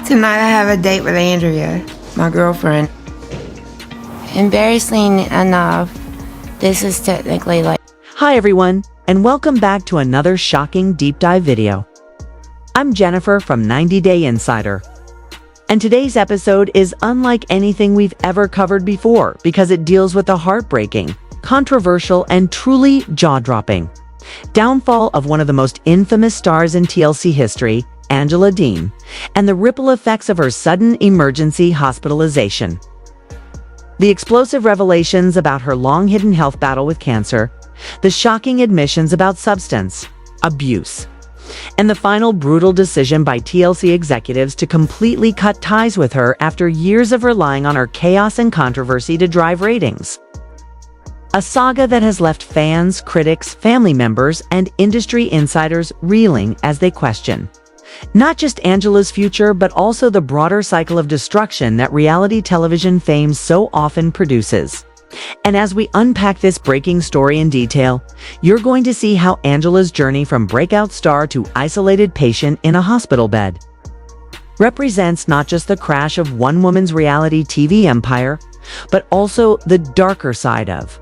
Tonight I have a date with Andrea, my girlfriend. Embarrassing enough, this is technically like... Hi everyone, and welcome back to another shocking deep dive video. I'm Jennifer from 90 Day Insider. And today's episode is unlike anything we've ever covered before because it deals with the heartbreaking, controversial, and truly jaw-dropping downfall of one of the most infamous stars in TLC history, Angela Dean, and the ripple effects of her sudden emergency hospitalization. The explosive revelations about her long-hidden health battle with cancer, the shocking admissions about substance abuse, and the final brutal decision by TLC executives to completely cut ties with her after years of relying on her chaos and controversy to drive ratings. A saga that has left fans, critics, family members, and industry insiders reeling as they question not just Angela's future, but also the broader cycle of destruction that reality television fame so often produces. And as we unpack this breaking story in detail, you're going to see how Angela's journey from breakout star to isolated patient in a hospital bed represents not just the crash of one woman's reality TV empire, but also the darker side of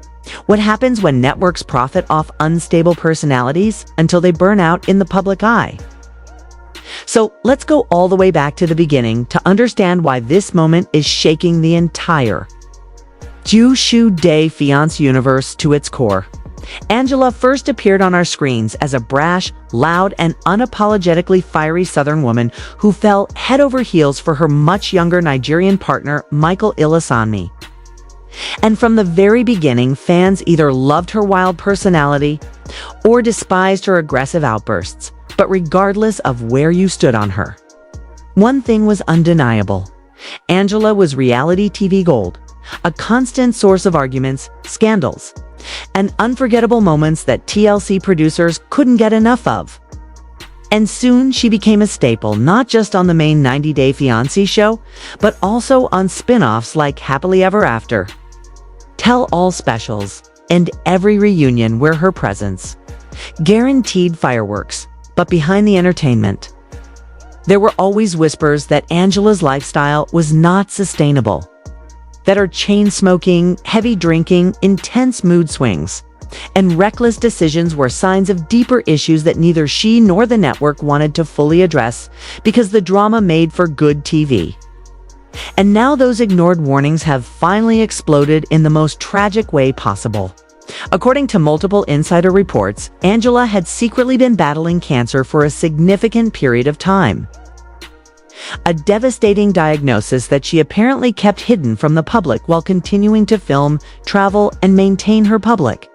what happens when networks profit off unstable personalities until they burn out in the public eye. So let's go all the way back to the beginning to understand why this moment is shaking the entire Jushu Day fiancé universe to its core. Angela first appeared on our screens as a brash, loud, and unapologetically fiery Southern woman who fell head over heels for her much younger Nigerian partner, Michael Ilesanmi. And from the very beginning, fans either loved her wild personality or despised her aggressive outbursts. But regardless of where you stood on her, one thing was undeniable. Angela was reality TV gold, a constant source of arguments, scandals, and unforgettable moments that TLC producers couldn't get enough of. And soon she became a staple not just on the main 90 Day Fiancé show, but also on spin-offs like Happily Ever After, Tell All specials, and every reunion where her presence guaranteed fireworks. But behind the entertainment, there were always whispers that Angela's lifestyle was not sustainable, that her chain-smoking, heavy drinking, intense mood swings, and reckless decisions were signs of deeper issues that neither she nor the network wanted to fully address because the drama made for good TV. And now those ignored warnings have finally exploded in the most tragic way possible. According to multiple insider reports, Angela had secretly been battling cancer for a significant period of time. A devastating diagnosis that she apparently kept hidden from the public while continuing to film, travel, and maintain her public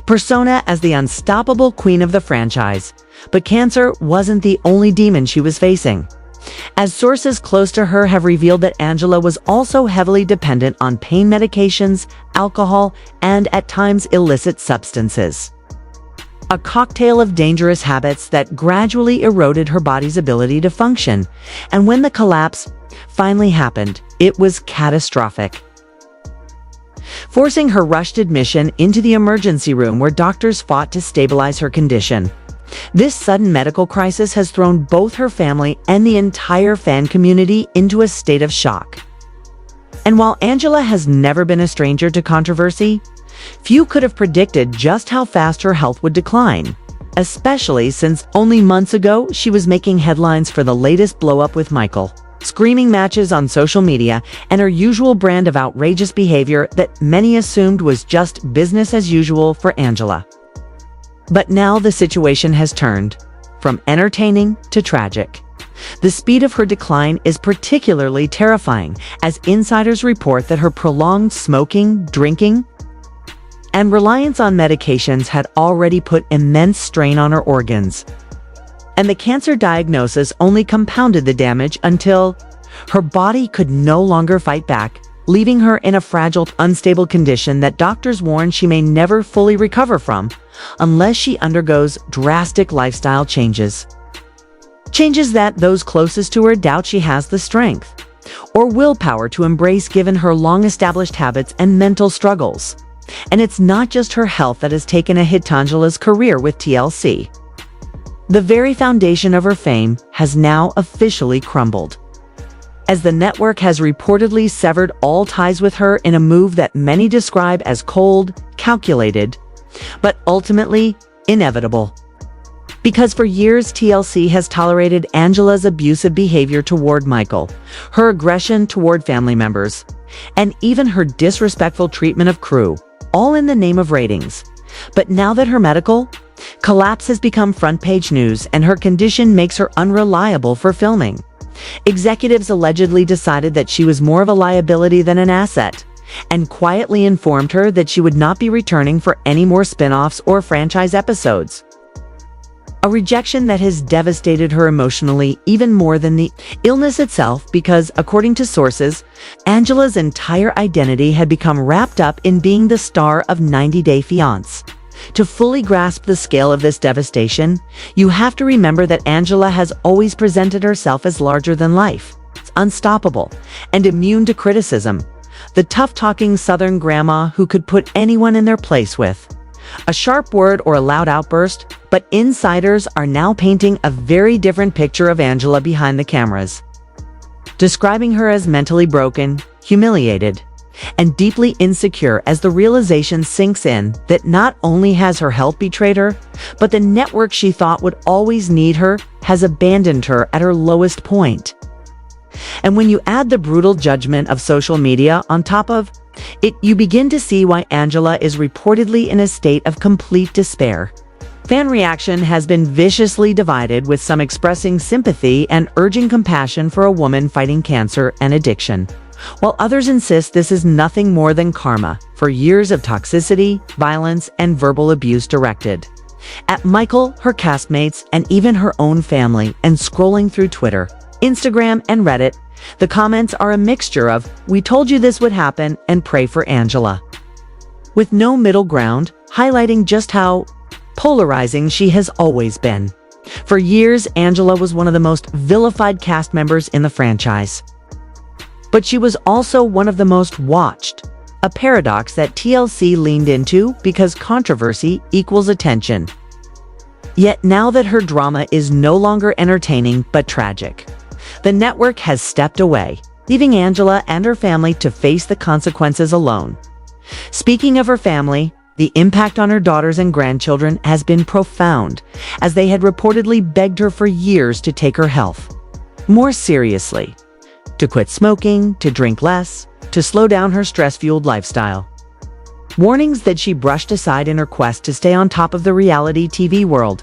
persona as the unstoppable queen of the franchise. But cancer wasn't the only demon she was facing, as sources close to her have revealed that Angela was also heavily dependent on pain medications, alcohol, and at times illicit substances. A cocktail of dangerous habits that gradually eroded her body's ability to function. And when the collapse finally happened, it was catastrophic, forcing her rushed admission into the emergency room where doctors fought to stabilize her condition. This sudden medical crisis has thrown both her family and the entire fan community into a state of shock. And while Angela has never been a stranger to controversy, few could have predicted just how fast her health would decline, especially since only months ago she was making headlines for the latest blow-up with Michael, screaming matches on social media, and her usual brand of outrageous behavior that many assumed was just business as usual for Angela. But now the situation has turned from entertaining to tragic. The speed of her decline is particularly terrifying, as insiders report that her prolonged smoking, drinking, and reliance on medications had already put immense strain on her organs. And the cancer diagnosis only compounded the damage until her body could no longer fight back, leaving her in a fragile, unstable condition that doctors warn she may never fully recover from unless she undergoes drastic lifestyle changes. Changes that those closest to her doubt she has the strength or willpower to embrace given her long-established habits and mental struggles. And it's not just her health that has taken a hit to Angela's career with TLC. The very foundation of her fame has now officially crumbled. as the network has reportedly severed all ties with her in a move that many describe as cold, calculated, but ultimately inevitable. Because for years TLC has tolerated Angela's abusive behavior toward Michael, her aggression toward family members, and even her disrespectful treatment of crew, all in the name of ratings. But now that her medical collapse has become front-page news and her condition makes her unreliable for filming, executives allegedly decided that she was more of a liability than an asset, and quietly informed her that she would not be returning for any more spin-offs or franchise episodes. A rejection that has devastated her emotionally even more than the illness itself, because, according to sources, Angela's entire identity had become wrapped up in being the star of 90 Day Fiancé. To fully grasp the scale of this devastation, you have to remember that Angela has always presented herself as larger than life, unstoppable, and immune to criticism. The tough-talking Southern grandma who could put anyone in their place with a sharp word or a loud outburst, but insiders are now painting a very different picture of Angela behind the cameras, describing her as mentally broken, humiliated, and deeply insecure, as the realization sinks in that not only has her health betrayed her, but the network she thought would always need her has abandoned her at her lowest point. And when you add the brutal judgment of social media on top of it, you begin to see why Angela is reportedly in a state of complete despair. Fan reaction has been viciously divided, with some expressing sympathy and urging compassion for a woman fighting cancer and addiction, while others insist this is nothing more than karma for years of toxicity, violence, and verbal abuse directed at Michael, her castmates, and even her own family. And scrolling through Twitter, Instagram, and Reddit, the comments are a mixture of "we told you this would happen" and "pray for Angela," with no middle ground, highlighting just how polarizing she has always been. For years, Angela was one of the most vilified cast members in the franchise. But she was also one of the most watched, a paradox that TLC leaned into because controversy equals attention. Yet now that her drama is no longer entertaining but tragic, the network has stepped away, leaving Angela and her family to face the consequences alone. Speaking of her family, the impact on her daughters and grandchildren has been profound, as they had reportedly begged her for years to take her health more seriously, to quit smoking, to drink less, to slow down her stress-fueled lifestyle. Warnings that she brushed aside in her quest to stay on top of the reality TV world.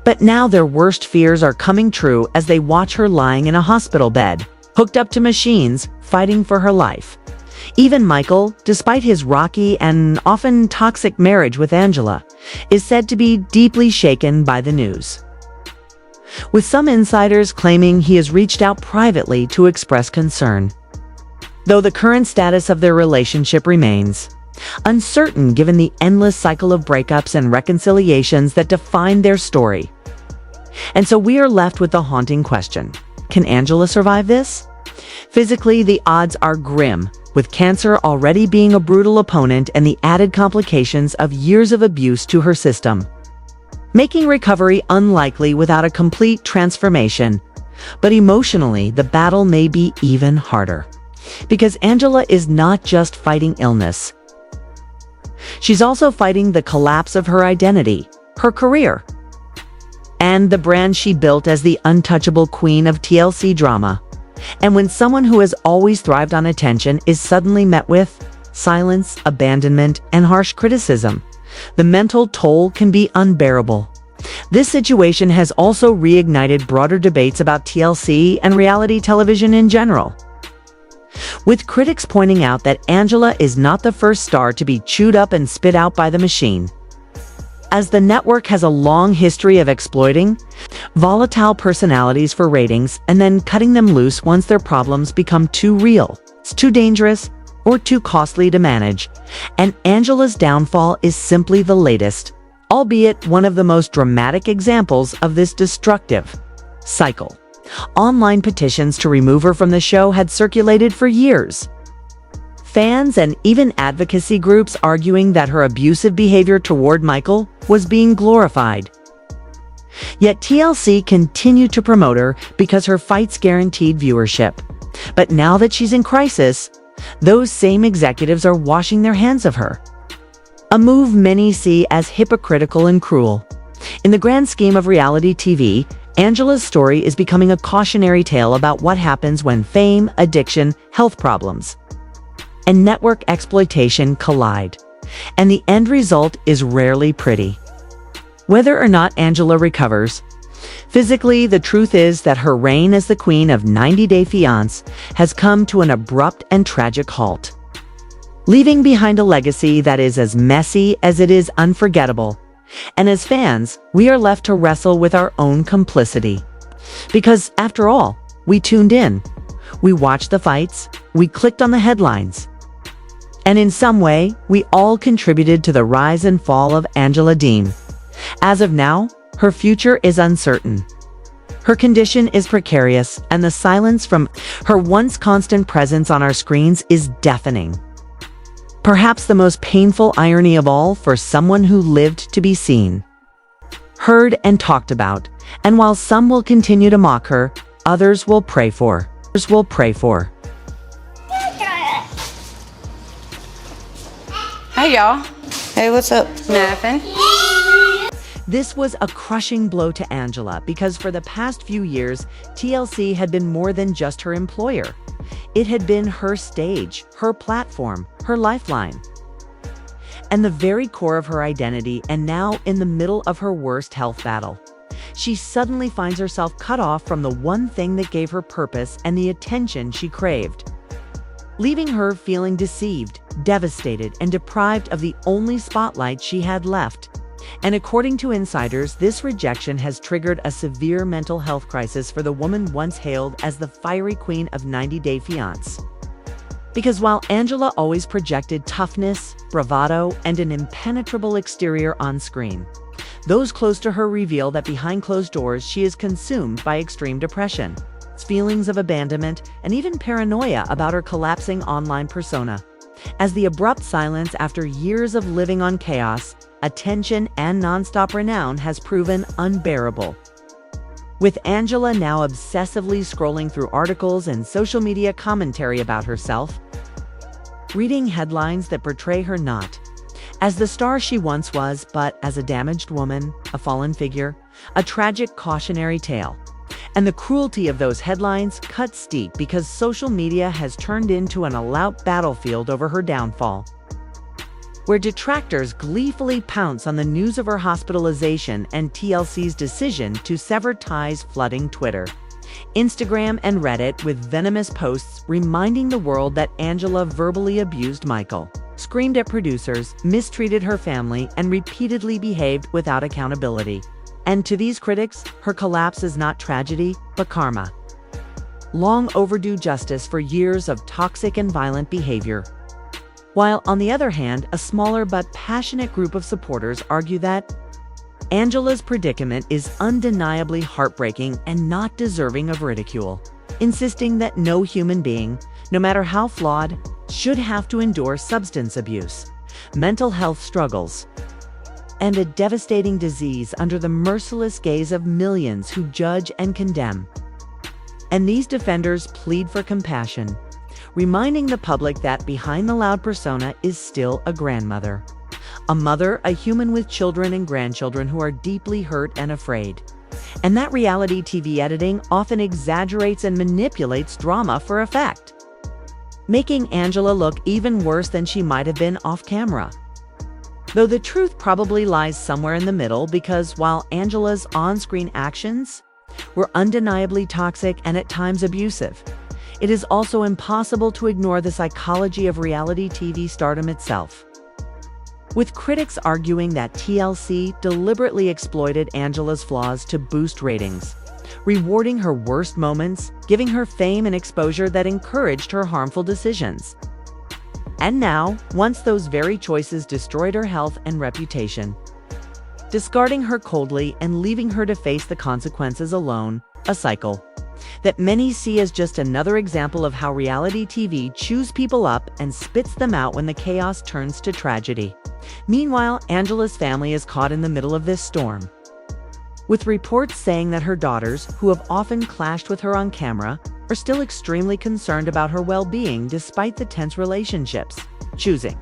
But now their worst fears are coming true as they watch her lying in a hospital bed, hooked up to machines, fighting for her life. Even Michael, despite his rocky and often toxic marriage with Angela, is said to be deeply shaken by the news, with some insiders claiming he has reached out privately to express concern. Though the current status of their relationship remains uncertain given the endless cycle of breakups and reconciliations that define their story. And so we are left with the haunting question: can Angela survive this? Physically, the odds are grim, with cancer already being a brutal opponent and the added complications of years of abuse to her system, making recovery unlikely without a complete transformation. But emotionally, the battle may be even harder, because Angela is not just fighting illness. She's also fighting the collapse of her identity, her career, and the brand she built as the untouchable queen of TLC drama. And when someone who has always thrived on attention is suddenly met with silence, abandonment, and harsh criticism, the mental toll can be unbearable. This situation has also reignited broader debates about TLC and reality television in general, with critics pointing out that Angela is not the first star to be chewed up and spit out by the machine, as the network has a long history of exploiting volatile personalities for ratings and then cutting them loose once their problems become too real, too dangerous, or too costly to manage. And Angela's downfall is simply the latest, albeit one of the most dramatic examples of this destructive cycle. Online petitions to remove her from the show had circulated for years, fans and even advocacy groups arguing that her abusive behavior toward Michael was being glorified. Yet TLC continued to promote her because her fights guaranteed viewership. But now that she's in crisis, those same executives are washing their hands of her. A move many see as hypocritical and cruel. In the grand scheme of reality TV, Angela's story is becoming a cautionary tale about what happens when fame, addiction, health problems, and network exploitation collide. And the end result is rarely pretty. Whether or not Angela recovers, physically, the truth is that her reign as the queen of 90 Day Fiancé has come to an abrupt and tragic halt, leaving behind a legacy that is as messy as it is unforgettable. And as fans, we are left to wrestle with our own complicity. Because after all, we tuned in, we watched the fights, we clicked on the headlines. And in some way, we all contributed to the rise and fall of Angela Dean. As of now, her future is uncertain. Her condition is precarious, and the silence from her once constant presence on our screens is deafening. Perhaps the most painful irony of all for someone who lived to be seen, heard, and talked about. And while some will continue to mock her, others will pray for. Hey y'all. Hey, what's up? Nothing. This was a crushing blow to Angela because for the past few years, TLC had been more than just her employer. It had been her stage, her platform, her lifeline, and the very core of her identity. And now, in the middle of her worst health battle, she suddenly finds herself cut off from the one thing that gave her purpose and the attention she craved, leaving her feeling deceived, devastated, and deprived of the only spotlight she had left. And according to insiders, this rejection has triggered a severe mental health crisis for the woman once hailed as the fiery queen of 90 Day Fiancé. Because while Angela always projected toughness, bravado, and an impenetrable exterior on screen, those close to her reveal that behind closed doors she is consumed by extreme depression, feelings of abandonment, and even paranoia about her collapsing online persona. As the abrupt silence after years of living on chaos, attention, and nonstop renown has proven unbearable. With Angela now obsessively scrolling through articles and social media commentary about herself, reading headlines that portray her not as the star she once was, but as a damaged woman, a fallen figure, a tragic cautionary tale. And the cruelty of those headlines cuts deep because social media has turned into an all-out battlefield over her downfall, where detractors gleefully pounce on the news of her hospitalization and TLC's decision to sever ties, flooding Twitter, Instagram, and Reddit with venomous posts reminding the world that Angela verbally abused Michael, screamed at producers, mistreated her family, and repeatedly behaved without accountability. And to these critics, her collapse is not tragedy, but karma. Long overdue justice for years of toxic and violent behavior. While, on the other hand, a smaller but passionate group of supporters argue that Angela's predicament is undeniably heartbreaking and not deserving of ridicule, insisting that no human being, no matter how flawed, should have to endure substance abuse, mental health struggles, and a devastating disease under the merciless gaze of millions who judge and condemn. And these defenders plead for compassion, reminding the public that behind the loud persona is still a grandmother. A mother, a human with children and grandchildren who are deeply hurt and afraid. And that reality TV editing often exaggerates and manipulates drama for effect, making Angela look even worse than she might have been off camera. Though the truth probably lies somewhere in the middle, because while Angela's on-screen actions were undeniably toxic and at times abusive, it is also impossible to ignore the psychology of reality TV stardom itself. With critics arguing that TLC deliberately exploited Angela's flaws to boost ratings, rewarding her worst moments, giving her fame and exposure that encouraged her harmful decisions. And now, once those very choices destroyed her health and reputation, discarding her coldly and leaving her to face the consequences alone, a cycle that many see as just another example of how reality TV chews people up and spits them out when the chaos turns to tragedy. Meanwhile, Angela's family is caught in the middle of this storm, with reports saying that her daughters, who have often clashed with her on camera, are still extremely concerned about her well-being despite the tense relationships, choosing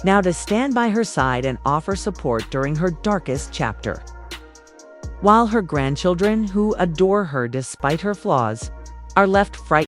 now to stand by her side and offer support during her darkest chapter. While her grandchildren, who adore her despite her flaws, are left frightened